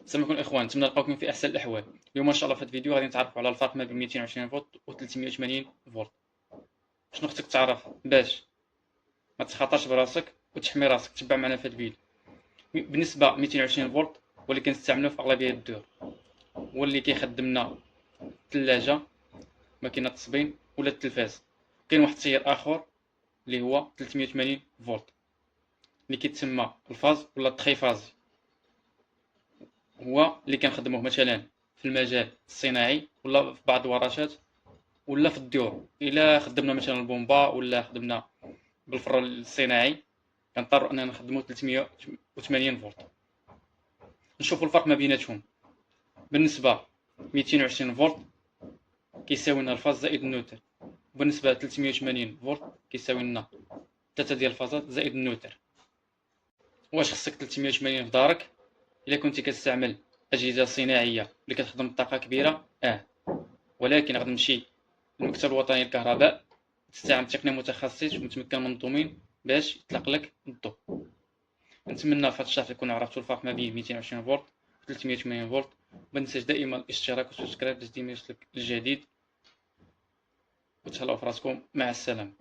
السلام عليكم الاخوان، نتمنى نلقاوكم في احسن الاحوال. اليوم ان شاء الله في هذا الفيديو غادي نتعرفوا على الفرق ما بين 220 فولت و 380 فولت. شنو خصك تعرف باش ما تخاطرش براسك وتحمي راسك؟ تبع معنا في هذا الفيديو. بالنسبه 220 فولت هو اللي كنستعملوه في اغلبيه الدول، هو اللي كيخدمنا الثلاجه، ماكينه التصبين ولا التلفاز. كاين واحد التيار اخر اللي هو 380 فولت اللي كيتسمى الفاز ولا التخيفازي، هو اللي كنخدموه مثلا في المجال الصناعي ولا في بعض الورشات ولا في الديور. الا خدمنا مثلا البومبا ولا خدمنا بالفران الصناعي كنضطروا اننا نخدموا 380 فولت. نشوفوا الفرق ما بيناتهم. بالنسبه 220 فولت كيساوي لنا الفاز زائد النوتر، وبالنسبه ل 380 فولت كيساوي لنا 3 ديال الفازات زائد النوتر. واش خصك 380 في دارك الا كنتي كتستعمل اجهزه صناعيه اللي كتخدم بطاقه كبيره؟ ولكن غتمشي للمكتب الوطني للكهرباء، تستعمل تقنية متخصص ومتمكن من الدومين باش يطلق لك الضوء. نتمنى في هذا الشرح تكونوا عرفتوا الفرق ما بين 220 فولت و 380 فولت. ما تنساش دائما الاشتراك والسبسكرايب باش ديما يوصلك الجديد. وتهلاو في راسكم، مع السلامه.